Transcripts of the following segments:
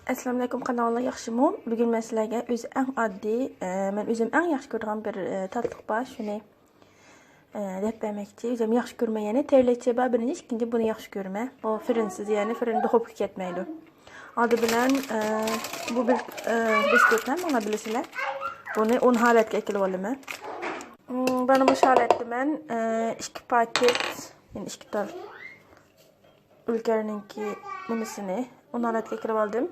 Assalamu alaykum kanalına yaxşımı? Bugün mən sizlərə ən addi, mən özüm ən yaxşı görən bir tatlıq var. Şunu deyib verməkçi. Özüm yaxşı görməyəni terlətçə var. Birinci, ikinci bunu yaxşı görmə. O fırınsız, yəni fırında hop ketməydi. Adı bilən bu bir biskütdən bana bilirsiniz. Bunu 10 halətə ekilib alıram. Bana bu halətdə mən 2 paket, yəni 2 tal ülkəninki nimisini 10 halətə ekilib aldım.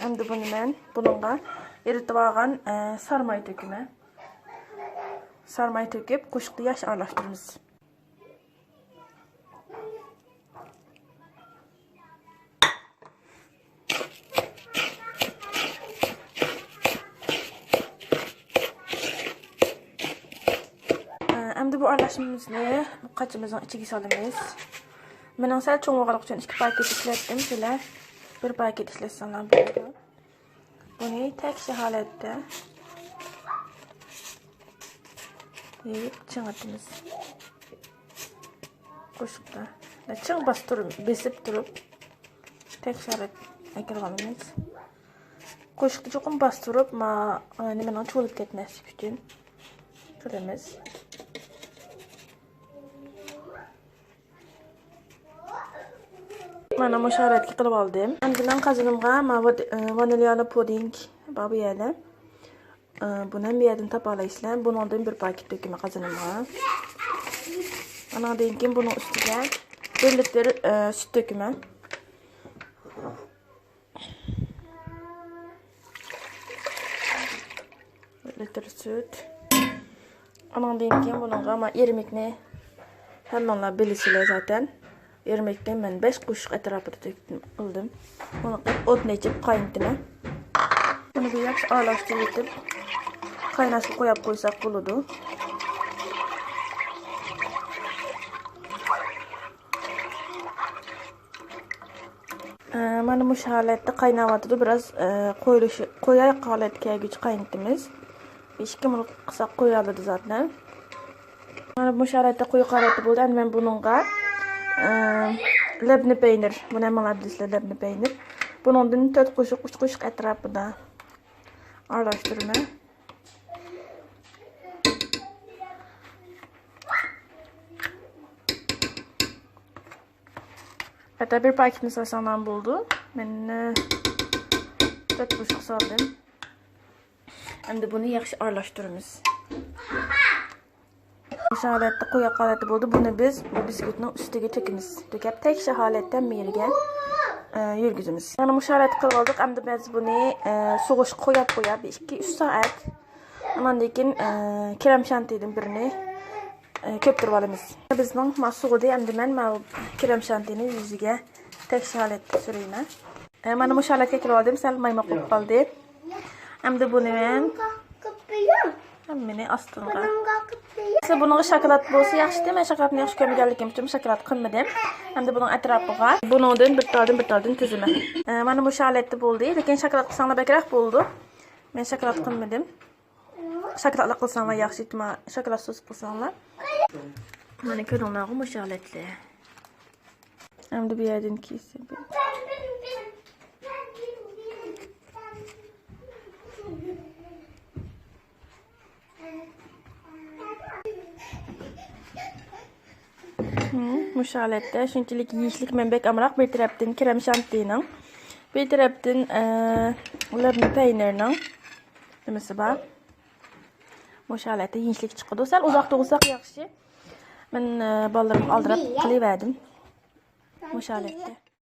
Şimdi bunu ben bununla eritip algan sarmayı töküme. Sarmayı töküp kuşuklu yaş arlaştırırız. Şimdi bu arlaşımımızı kaçımızın içine salımız. Ben asal çoğunlukla için 2 paket işlettim. Şöyle bir paket işletsinler burada. Bunu tek halette yiyip çıngıtımız. Koşukta. Çıng bastırıp, besip durup tek halet ekranımız. Koşukta çok bastırıp ma hemen çoğulup ketmesi için şöylemiz. Mana müşaretki qilib oldim. Andidan qazınımğa vanilyalı puding bu yerda. Buni bu yerdan topa olasizlar. Bundan bir paket döküme qazınımğa. Ana keyin bunun ustiga 1 litr süt döküme. Litr süt. Ana keyin bununğa irmikni hammalar bilisizlar zaten. Irmikten ben 5 kuşuk etrafı döktüm, aldım. Onu odun içip kaynattım. Bunu bir yaxşı aralashtirib qaynashga qo'yib qo'ysak bo'ladi. Mana bu holatda qaynayotir. Biraz qo'yar holatga kelguncha qaynattimiz. 2 minut qilsak qo'yiladi zaten. Mana bu holatda qo'y holatda bo'ldi. Endi men bununga lebni peynir. Bunu hemen adresle lebni peynir. Bunun 4 kuşuk, 3 kuşuk etrafında araştırma. Hatta bir paketini sasandan buldu. Ben 4 kuşuk saldım. Hem de bunu yaxşı araştırırız. Bu holatda qo'ya holatda bo'ldi. Buni biz bu biskutning ustiga to'kamiz. To'kib tek holatdan meriga yurgizamiz. Mana bu holatni qilib oldik. Endi biz buni sug'ish qo'yib 2-3 soat. Ondan keyin krem shantiyning birini ko'ptirib olamiz. Bizning masuqida endi men krem shantiyni yuziga tek holatda surayman. Mana bu holatga kirib oldim. Sal maymoq bo'lib qoldi. Endi buni men hammani ostiga Siz bunun şokolad bo'lsa yaxshi dema, shokoladni yaxshi ko'rmaganligim uchun shokolad qilmadim. Hamda buning atrofiga bundan bir taldan tuzima. Mana bu holatda bo'ldi, lekin shokolad qilsanglar bakroq bo'ldi. Men shokolad qilmadim. Shokoladli qilsanglar yaxshi, dema, shokoladsuz qilsanglar. Mana ko'ringlar bu holatda. Hamda bu yerdan kesib. Bu holatda shunchalik yeyishlik men bek amroq bir tarafdan krem shantiyning, bir tarafdan ularni peynirning nimasi bor. Bu holatda yeyishlik chiqadi. Sal uzoq tursak yaxshi. Men bolalarimga oldirib qilaverdim. Bu holatda.